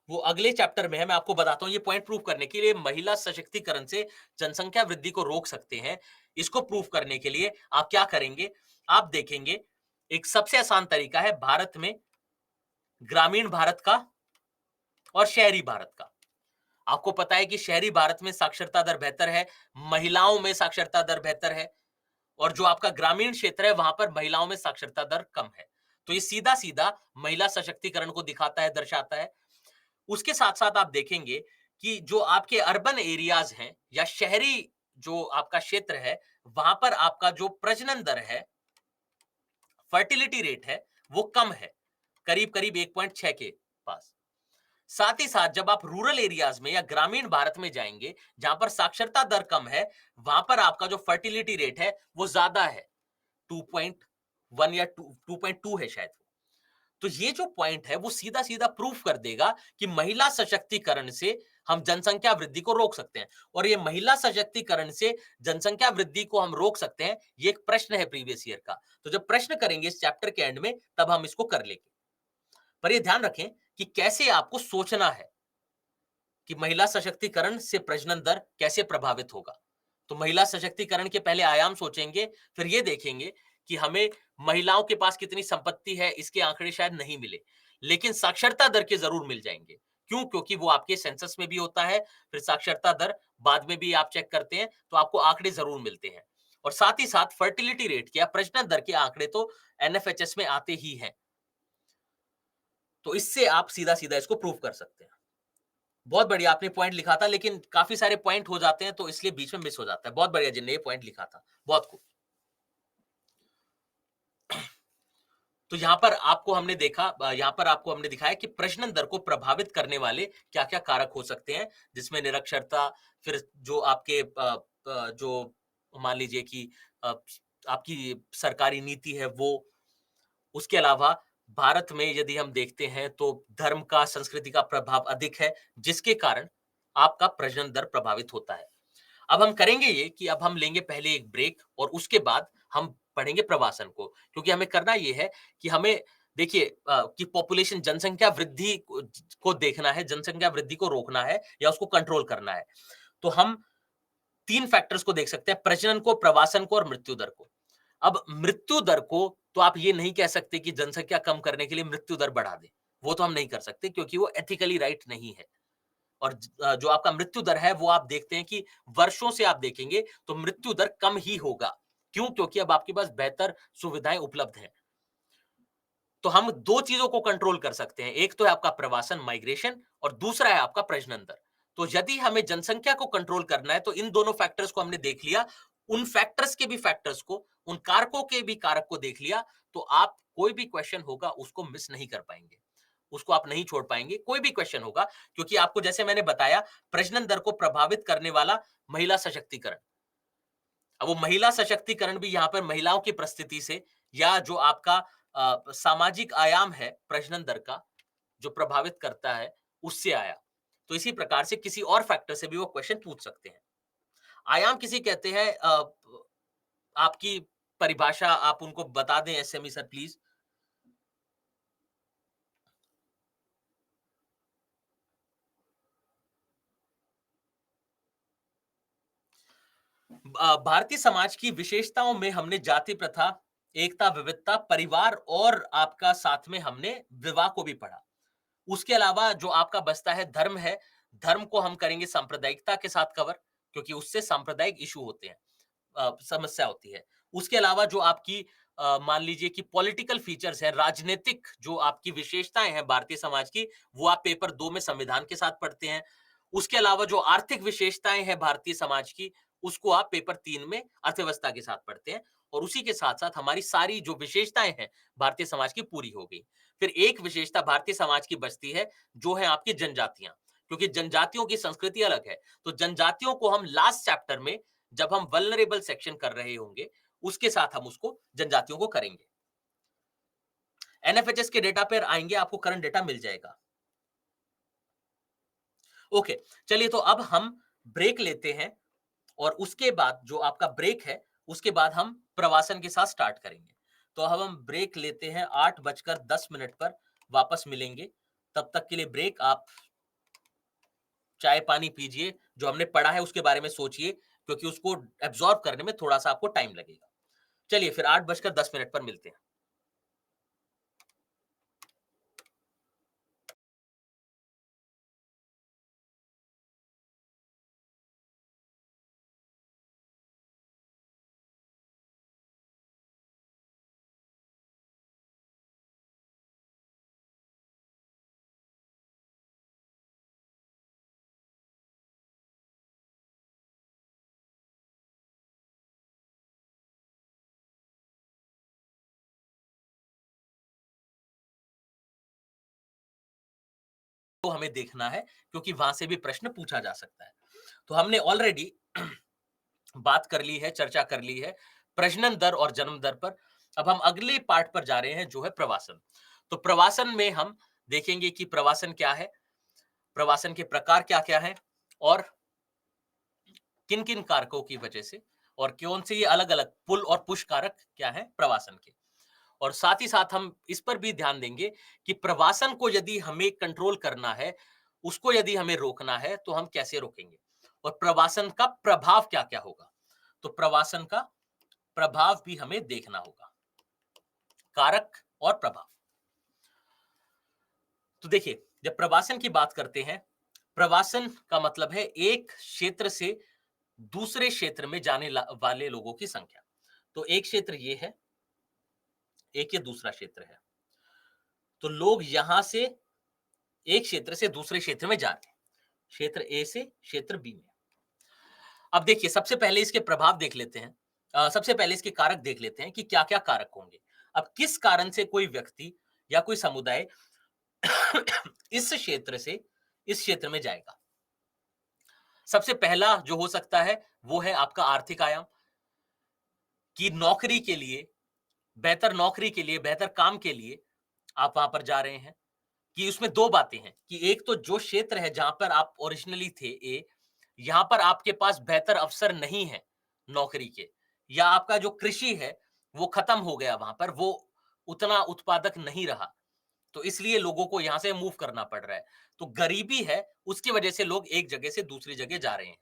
वो अगले चैप्टर में है, मैं आपको बताता हूं। ये पॉइंट प्रूव करने के लिए महिला सशक्तिकरण से जनसंख्या वृद्धि को रोक सकते हैं, इसको प्रूव करने के लिए आप क्या करेंगे? आप देखेंगे एक सबसे आसान तरीका है भारत में ग्रामीण भारत का और शहरी भारत का। आपको पता है कि शहरी भारत में साक्षरता दर बेहतर है, महिलाओं में साक्षरता दर बेहतर है और जो आपका ग्रामीण क्षेत्र है वहां पर महिलाओं में साक्षरता दर कम है। तो ये सीधा-सीधा महिला सशक्तिकरण को दिखाता है, दर्शाता है। उसके साथ-साथ आप देखेंगे कि जो आपके अर्बन एरियाज़ हैं या शहरी जो आपका क्षेत्र है, वहां पर आपका जो प्रजनन दर है, फर्टिलिटी रेट है, वो कम है, करीब-करीब 1.6 के पास। साथ ही साथ जब आप रूरल एरियाज में या ग्रामीण भारत में जाएंगे, जहां पर साक्षरता दर कम है, वहां पर आपका जो फर्टिलिटी रेट है वो ज्यादा है, 2.1 या 2.2 है शायद। तो ये जो पॉइंट है वो सीधा सीधा प्रूफ कर देगा कि महिला सशक्तिकरण से हम जनसंख्या वृद्धि को रोक सकते हैं। और ये महिला सशक्तिकरण से जनसंख्या वृद्धि को हम रोक सकते हैं, ये एक प्रश्न है प्रीवियस ईयर का। तो जब प्रश्न करेंगे इस चैप्टर के एंड में, तब हम इसको कर लेंगे। पर ये ध्यान रखें कि कैसे आपको सोचना है कि महिला सशक्तिकरण से प्रजनन दर कैसे प्रभावित होगा। तो महिला सशक्तिकरण के पहले आयाम सोचेंगे, फिर ये देखेंगे कि हमें महिलाओं के पास कितनी संपत्ति है, इसके आंकड़े शायद नहीं मिले, लेकिन साक्षरता दर के जरूर मिल जाएंगे। क्यों? क्योंकि वो आपके सेंसस में भी होता है, फिर साक्षरता दर बाद में भी आप चेक करते हैं, तो आपको आंकड़े जरूर मिलते हैं। और साथ ही साथ फर्टिलिटी रेट के या प्रजनन दर के आंकड़े तो एनएफएचएस में आते ही हैं। तो इससे आप सीधा सीधा इसको प्रूव कर सकते हैं। बहुत बढ़िया, आपने पॉइंट लिखा था, लेकिन काफी सारे पॉइंट हो जाते हैं तो इसलिए बीच में मिस हो जाता है। बहुत बढ़िया जिनने ये पॉइंट लिखा था, बहुत खूब। तो यहाँ पर आपको हमने देखा, यहाँ पर आपको हमने दिखाया कि प्रजनन दर को प्रभावित करने वाले क्या क्या कारक हो सकते हैं, जिसमें निरक्षरता, फिर जो आपके जो मान लीजिए कि अ, आपकी सरकारी नीति है वो, उसके अलावा भारत में यदि हम देखते हैं तो धर्म का, संस्कृति का प्रभाव अधिक है, जिसके कारण आपका प्रजनन दर प्रभावित होता है। अब हम करेंगे ये कि अब हम लेंगे पहले एक ब्रेक और उसके बाद हम पढ़ेंगे प्रवासन को, क्योंकि हमें करना ये है कि हमें देखिए कि पॉपुलेशन, जनसंख्या वृद्धि को देखना है, जनसंख्या वृद्धि को रोकना है या उसको कंट्रोल करना है। तो हम 3 फैक्टर्स को देख सकते हैं, प्रजनन को, प्रवासन को और मृत्यु दर को। अब मृत्यु दर को तो आप ये नहीं कह सकते कि जनसंख्या कम करने के लिए मृत्यु दर बढ़ा दें। वो तो हम नहीं कर सकते क्योंकि वो एथिकली राइट नहीं है। और जो आपका मृत्यु दर है वो आप देखते हैं कि वर्षों से आप देखेंगे तो मृत्यु दर कम ही होगा। क्यों? क्योंकि अब आपके पास बेहतर सुविधाएं उपलब्ध हैं। तो हम 2 चीज़ों को कंट्रोल कर सकते हैं। एक तो है आपका प्रवासन, माइग्रेशन, और दूसरा है आपका प्रजनन दर। तो यदि हमें जनसंख्या को कंट्रोल करना है तो इन दोनों फैक्टर्स को हमने देख लिया। उन फैक्टर्स के भी फैक्टर्स को, उन कारकों के भी कारक को देख लिया, तो आप कोई भी क्वेश्चन होगा उसको मिस नहीं कर पाएँगे। उसको आप नहीं छोड़ पाएँगे, कोई भी क्वेश्चन होगा, क्योंकि आपको जैसे मैंने बताया, प्रजनन दर को प्रभावित करने वाला महिला सशक्तिकरण। अब वो महिला सशक्तिकरण भी यहाँ पर महिलाओं की परिस्थिति से या जो आपका सामाजिक आयाम है प्रजनन दर का, जो प्रभावित करता है, उससे आया। तो इसी प्रकार से किसी और फैक्टर से भी वो क्वेश्चन पूछ सकते हैं। आयाम किसे कहते हैं? आपकी परिभाषा आप उनको बता दें SME sir please. Bharatiya Samaj की विशेषताओं में हमने जाति प्रथा, एकता, विविधता, परिवार और आपका साथ में हमने विवाह को भी पढ़ा। उसके अलावा जो आपका बचता है धर्म है, धर्म को हम करेंगे सांप्रदायिकता के साथ कवर, क्योंकि उससे सांप्रदायिक इशू होते हैं, समस्या होती है। उसके अलावा जो आपकी मान लीजिए कि पॉलिटिकल फीचर्स हैं, राजनीतिक जो आपकी विशेषताएं हैं भारतीय समाज की, वो आप पेपर 2 में संविधान के साथ पढ़ते हैं। उसके अलावा जो आर्थिक विशेषताएं हैं भारतीय समाज की, उसको आप पेपर 3 में अर्थव्यवस्था के साथ पढ़ते हैं। और उसी के साथ-साथ हमारी सारी जो विशेषताएं हैं भारतीय समाज की पूरी हो गई। फिर एक विशेषता भारतीय समाज की बचती है, जो है आपकी जनजातियां, क्योंकि जनजातियों की संस्कृति अलग है। तो जनजातियों को हम लास्ट चैप्टर में, जब हम वल्नरेबल सेक्शन कर रहे होंगे, उसके साथ हम उसको जनजातियों को करेंगे। एनएफएचएस के डेटा पर आएंगे, आपको करंट डेटा मिल जाएगा। ओके, चलिए तो अब हम ब्रेक लेते हैं और उसके बाद जो आपका ब्रेक है, उसके बाद हम प्रवासन के साथ स्टार्ट करेंगे। तो अब हम ब्रेक लेते हैं, 8:10 पर वापस मिलेंगे। तब तक के लिए ब्रेक, आप चाय पानी पीजिए, जो हमने पढ़ा है उसके बारे में सोचिए, क्योंकि उसको एब्जॉर्ब करने में थोड़ा सा आपको टाइम लगेगा। चलिए फिर 8:10 पर मिलते हैं। तो हमें देखना है, क्योंकि वहां से भी प्रश्न पूछा जा सकता है। तो हमने ऑलरेडी बात कर ली है, चर्चा कर ली है प्रजनन दर और जन्म दर पर। अब हम अगले पार्ट पर जा रहे हैं, जो है प्रवासन। तो प्रवासन में हम देखेंगे कि प्रवासन क्या है, प्रवासन के प्रकार क्या-क्या हैं, और किन-किन कारकों की वजह से, और कौन से ये अलग-अलग पुल और पुश कारक क्या हैं प्रवासन के। और साथ ही साथ हम इस पर भी ध्यान देंगे कि प्रवासन को यदि हमें कंट्रोल करना है, उसको यदि हमें रोकना है, तो हम कैसे रोकेंगे, और प्रवासन का प्रभाव क्या-क्या होगा। तो प्रवासन का प्रभाव भी हमें देखना होगा, कारक और प्रभाव। तो देखिए, जब प्रवासन की बात करते हैं, प्रवासन का मतलब है एक क्षेत्र से दूसरे क्षेत्र में जाने वाले लोगों की संख्या। तो एक क्षेत्र ये है, एक ये दूसरा क्षेत्र है। तो लोग यहां से एक क्षेत्र से दूसरे क्षेत्र में जा रहे हैं, क्षेत्र ए से क्षेत्र बी में। अब देखिए, सबसे पहले इसके प्रभाव देख लेते हैं। सबसे पहले इसके कारक देख लेते हैं कि क्या-क्या कारक होंगे। अब किस कारण से कोई व्यक्ति या कोई समुदाय इस क्षेत्र से इस क्षेत्र में जाएगा। सबसे पहला जो हो सकता है, वो है आपका आर्थिक आयाम, कि नौकरी के लिए, बेहतर नौकरी के लिए, बेहतर काम के लिए आप वहां पर जा रहे हैं। कि उसमें दो बातें हैं, कि एक तो जो क्षेत्र है जहां पर आप ओरिजिनली थे, यहां पर आपके पास बेहतर अवसर नहीं है नौकरी के, या आपका जो कृषि है वो खत्म हो गया, वहां पर वो उतना उत्पादक नहीं रहा, तो इसलिए लोगों को यहां से मूव करना पड़ रहा है। तो गरीबी है, उसकी वजह से लोग एक जगह से दूसरी जगह जा रहे हैं।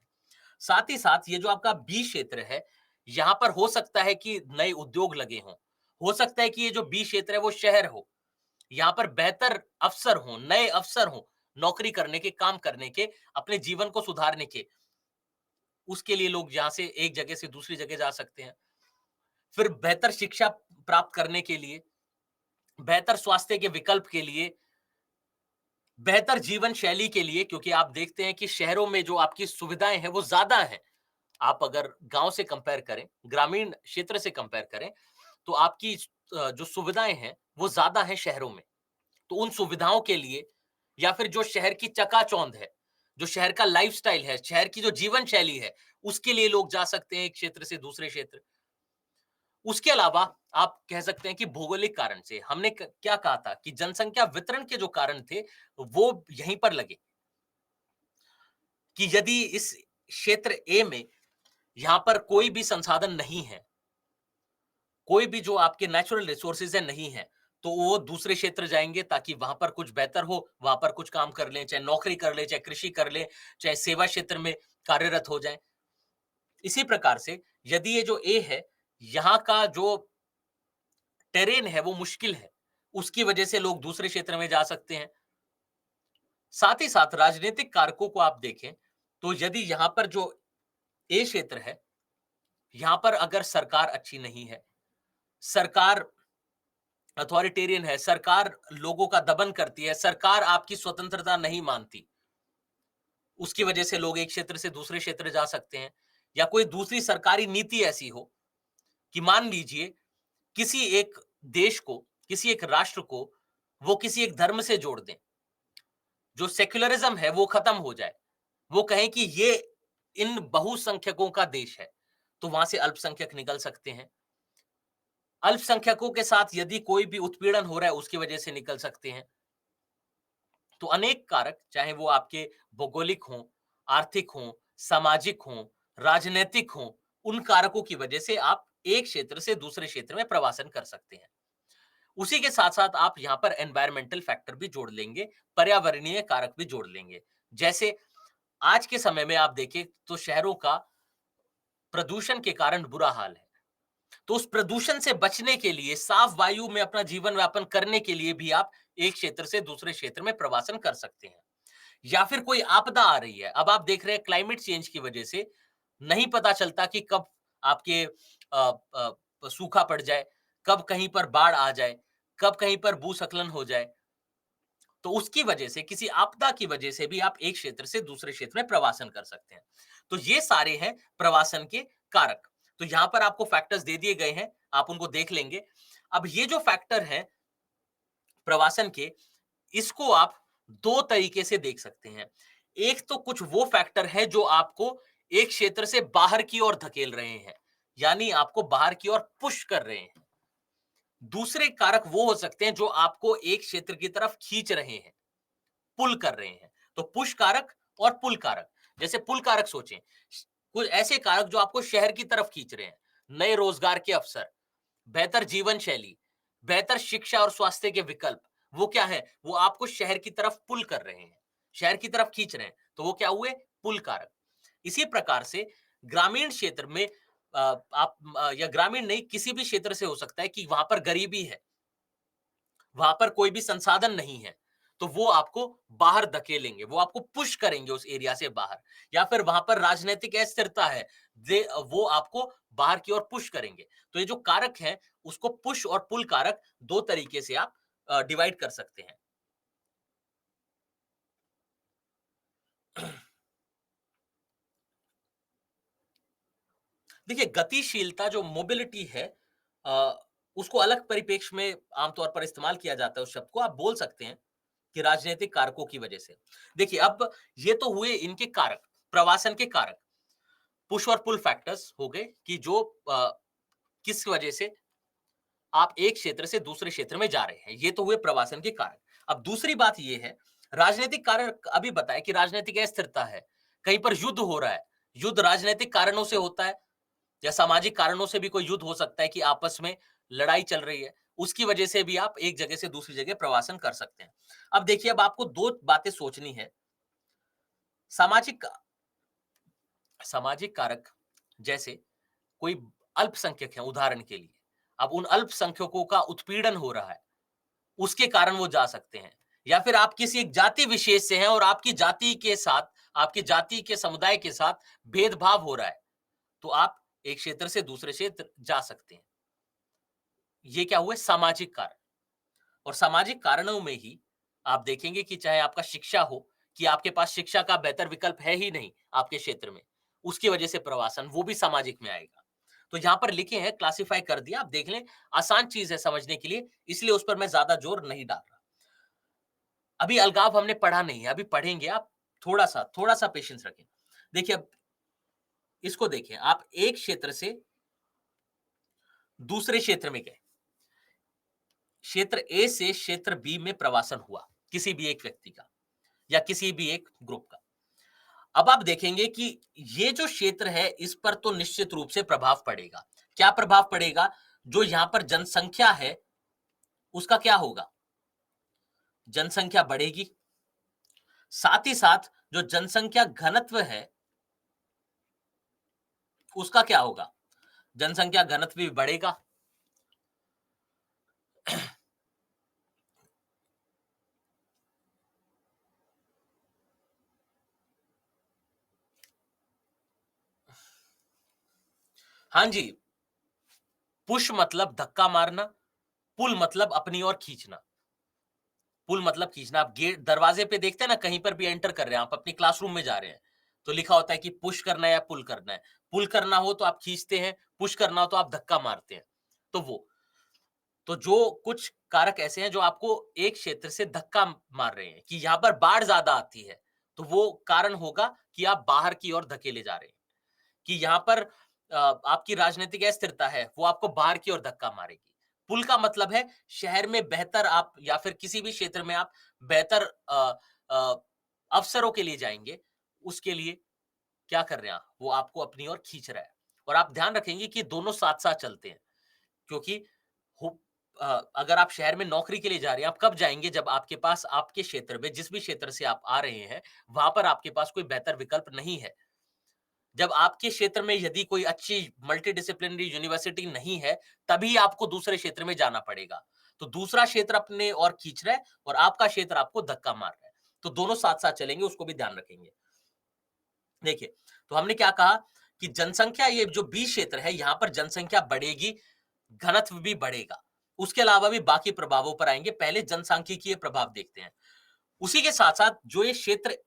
साथ ही साथ ये जो आपका बी क्षेत्र है, यहां पर हो सकता है कि नए उद्योग लगे हों, हो सकता है कि ये जो बी क्षेत्र है वो शहर हो, यहाँ पर बेहतर अवसर हो, नए अवसर हो, नौकरी करने के, काम करने के, अपने जीवन को सुधारने के, उसके लिए लोग यहाँ से एक जगह से दूसरी जगह जा सकते हैं। फिर बेहतर शिक्षा प्राप्त करने के लिए, बेहतर स्वास्थ्य के विकल्प के लिए, बेहतर जीवन शैली के लिए, क्योंकि आप देखते हैं कि शहरों में जो आपकी सुविधाएं हैं वो ज्यादा हैं। आप अगर गांव से कंपेयर करें, ग्रामीण क्षेत्र से कंपेयर करें, तो आपकी जो सुविधाएं हैं वो ज्यादा हैं शहरों में। तो उन सुविधाओं के लिए, या फिर जो शहर की चकाचौंध है, जो शहर का लाइफस्टाइल है, शहर की जो जीवन शैली है, उसके लिए लोग जा सकते हैं एक क्षेत्र से दूसरे क्षेत्र। उसके अलावा आप कह सकते हैं कि भौगोलिक कारण से, हमने क्या कहा था कि जनसंख्या वितरण के जो कारण थे वो यहीं पर लगे, कि यदि इस क्षेत्र ए में यहां पर कोई भी संसाधन नहीं है, कोई भी जो आपके नेचुरल रिसोर्सेज है नहीं है, तो वो दूसरे क्षेत्र जाएंगे ताकि वहां पर कुछ बेहतर हो, वहां पर कुछ काम कर लें, चाहे नौकरी कर ले, चाहे कृषि कर ले, चाहे सेवा क्षेत्र में कार्यरत हो जाए। इसी प्रकार से यदि ये जो ए है, यहाँ का जो टेरेन है वो मुश्किल है, उसकी वजह से लोग दूसरे क्षेत्र में जा सकते हैं। साथ ही साथ राजनीतिक कारकों को आप देखें, तो यदि यहाँ पर जो ए क्षेत्र है, यहाँ पर अगर सरकार अच्छी नहीं है, सरकार अथॉरिटेरियन है, सरकार लोगों का दमन करती है, सरकार आपकी स्वतंत्रता नहीं मानती, उसकी वजह से लोग एक क्षेत्र से दूसरे क्षेत्र जा सकते हैं। या कोई दूसरी सरकारी नीति ऐसी हो कि मान लीजिए किसी एक देश को, किसी एक राष्ट्र को वो किसी एक धर्म से जोड़ दें, जो सेक्युलरिज्म है वो खत्म हो जाए, वो कहें कि ये इन बहुसंख्यकों का देश है, तो वहां से अल्पसंख्यक निकल सकते हैं। अल्पसंख्यकों के साथ यदि कोई भी उत्पीड़न हो रहा है, उसकी वजह से निकल सकते हैं। तो अनेक कारक, चाहे वो आपके भौगोलिक हों, आर्थिक हों, सामाजिक हों, राजनैतिक हों, उन कारकों की वजह से आप एक क्षेत्र से दूसरे क्षेत्र में प्रवासन कर सकते हैं। उसी के साथ-साथ आप यहाँ पर एनवायरमेंटल फैक्टर भी जोड़ लेंगे, पर्यावरणीय कारक भी जोड़ लेंगे। जैसे आज के समय में आप देखें तो शहरों का प्रदूषण के कारण बुरा हाल है। तो उस प्रदूषण से बचने के लिए, साफ वायु में अपना जीवन यापन करने के लिए भी आप एक क्षेत्र से दूसरे क्षेत्र में प्रवासन कर सकते हैं। या फिर कोई आपदा आ रही है, अब आप देख रहे हैं क्लाइमेट चेंज की वजह से नहीं पता चलता कि कब आपके सूखा पड़ जाए, कब कहीं पर बाढ़ आ जाए, कब कहीं पर भूस्खलन हो जाए। तो उसकी वजह से, किसी आपदा की वजह से भी आप एक क्षेत्र से दूसरे क्षेत्र में प्रवासन कर सकते हैं। तो ये सारे हैं प्रवासन के कारक। तो यहां पर आपको फैक्टर्स दे दिए गए हैं, आप उनको देख लेंगे। अब ये जो फैक्टर हैं प्रवासन के, इसको आप दो तरीके से देख सकते हैं। एक तो कुछ वो फैक्टर है जो आपको एक क्षेत्र से बाहर की ओर धकेल रहे हैं, यानी आपको बाहर की ओर पुश कर रहे हैं। दूसरे कारक वो हो सकते हैं जो आपको एक क्षेत्र की तरफ खींच रहे हैं, पुल कर रहे हैं। तो पुश कारक और पुल कारक। जैसे पुल कारक सोचें, कुछ ऐसे कारक जो आपको शहर की तरफ खींच रहे हैं, नए रोजगार के अवसर, बेहतर जीवन शैली, बेहतर शिक्षा और स्वास्थ्य के विकल्प, वो क्या है? वो आपको शहर की तरफ पुल कर रहे हैं, शहर की तरफ खींच रहे हैं। तो वो क्या हुए? पुल कारक। इसी प्रकार से ग्रामीण क्षेत्र में आप या ग्रामीण नहीं, किसी भी क्षेत्र से हो सकता है कि वहां पर गरीबी है, वहां पर कोई भी संसाधन नहीं है, तो वो आपको बाहर धकेलेंगे, वो आपको पुश करेंगे उस एरिया से बाहर। या फिर वहां पर राजनीतिक अस्थिरता है, वो आपको बाहर की ओर पुश करेंगे। तो ये जो कारक है, उसको पुश और पुल कारक दो तरीके से आप डिवाइड कर सकते हैं। देखिए, गतिशीलता जो मोबिलिटी है, अ, उसको अलग परिप्रेक्ष्य में आमतौर पर इस्तेमाल किया जाता है। उस शब्द को आप बोल सकते हैं कि राजनीतिक कारकों की वजह से। देखिए, अब ये तो हुए इनके कारक, प्रवासन के कारक, पुश और पुल फैक्टर्स हो गए कि जो किस वजह से आप एक क्षेत्र से दूसरे क्षेत्र में जा रहे हैं। ये तो हुए प्रवासन के कारक। अब दूसरी बात ये है, राजनीतिक कारक अभी बताया कि राजनीतिक अस्थिरता है, कहीं पर युद्ध हो रहा है। युद्ध राजनीतिक कारणों से होता है या सामाजिक कारणों से भी कोई युद्ध हो सकता है कि आपस में लड़ाई चल रही है। उसकी वजह से भी आप एक जगह से दूसरी जगह प्रवासन कर सकते हैं। अब देखिए, अब आपको 2 बातें सोचनी है। सामाजिक सामाजिक कारक, जैसे कोई अल्पसंख्यक है उदाहरण के लिए, अब उन अल्पसंख्यकों का उत्पीड़न हो रहा है, उसके कारण वो जा सकते हैं। या फिर आप किसी एक जाति विशेष से हैं और आपकी जाति के साथ, आपकी जाति के समुदाय के साथ भेदभाव हो रहा है, तो आप एक क्षेत्र से दूसरे क्षेत्र जा सकते हैं। ये क्या हुए? सामाजिक कारण। और सामाजिक कारणों में ही आप देखेंगे कि चाहे आपका शिक्षा हो, कि आपके पास शिक्षा का बेहतर विकल्प है ही नहीं आपके क्षेत्र में, उसकी वजह से प्रवासन, वो भी सामाजिक में आएगा। तो यहां पर लिखे हैं, क्लासिफाई कर दिया, आप देख लें। आसान चीज है समझने के लिए, इसलिए उस पर मैं ज्यादा जोर नहीं डाल रहा। अभी अलगाव हमने पढ़ा नहीं है, अभी पढ़ेंगे। आप थोड़ा सा पेशेंस रखें। देखिए, अब इसको देखें, आप एक क्षेत्र से दूसरे क्षेत्र में गए, क्षेत्र ए से क्षेत्र बी में प्रवासन हुआ, किसी भी एक व्यक्ति का या किसी भी एक ग्रुप का। अब आप देखेंगे कि ये जो क्षेत्र है, इस पर तो निश्चित रूप से प्रभाव पड़ेगा। क्या प्रभाव पड़ेगा? जो यहां पर जनसंख्या है, उसका क्या होगा? जनसंख्या बढ़ेगी। साथ ही साथ जो जनसंख्या घनत्व है, उसका क्या होगा? जनसंख्या घनत्व भी बढ़ेगा। हाँ जी, पुश मतलब धक्का मारना, पुल मतलब अपनी ओर खींचना। पुल मतलब खींचना। आप गेट दरवाजे पे देखते हैं ना, कहीं पर भी एंटर कर रहे हैं, आप अपनी क्लासरूम में जा रहे हैं, तो लिखा होता है कि पुश करना है या पुल करना है। पुल करना हो तो आप खींचते हैं, पुश करना हो तो आप धक्का मारते हैं। तो वो, तो जो कुछ कारक ऐसे हैं जो आपको एक क्षेत्र से धक्का मार रहे हैं कि यहां पर बाढ़ ज्यादा आती है, तो वो कारण होगा कि आप बाहर की ओर धकेले जा रहे हैं। कि यहाँ पर आपकी राजनीतिक अस्थिरता है, वो आपको बाहर की ओर धक्का मारेगी। पुल का मतलब है शहर में बेहतर, आप या फिर किसी भी क्षेत्र में आप बेहतर अ, अवसरों के लिए जाएंगे, उसके लिए क्या कर रहे हैं आप? वो आपको अपनी ओर खींच रहा है। और आप ध्यान रखेंगे कि दोनों साथ-साथ चलते हैं, क्योंकि हो अगर आप शहर में नौकरी के लिए जा रहे हैं, आप कब जाएँगे? जब आपके पास आपके क्षेत्र में, जिस भी क्षेत्र से आप आ रहे हैं, वहाँ पर आपके पास कोई बेहतर विकल्प नहीं है। जब आपके क्षेत्र में यदि कोई अच्छी मल्टी डिसिप्लिनरी यूनिवर्सिटी नहीं है, तभी आपको दूसरे क्षेत्र में जाना पड़ेगा। तो दूसरा क्षेत्र अपने और खींच रहा है और आपका क्षेत्र आपको धक्का मार रहा है। तो दोनों साथ-साथ चलेंगे, उसको भी ध्यान रखेंगे। देखिए, तो हमने क्या कहा कि जनसंख्या, ये जो बी क्षेत्र है, यहाँ पर जनसंख्या बढ़ेगी, घनत्व भी बढ़ेगा। उसके अलावा भी बाकी प्रभावों पर आएँगे। पहले जनसांख्यिकीय प्रभाव देखते हैं। उसी के साथ-साथ जो ये क्षेत्र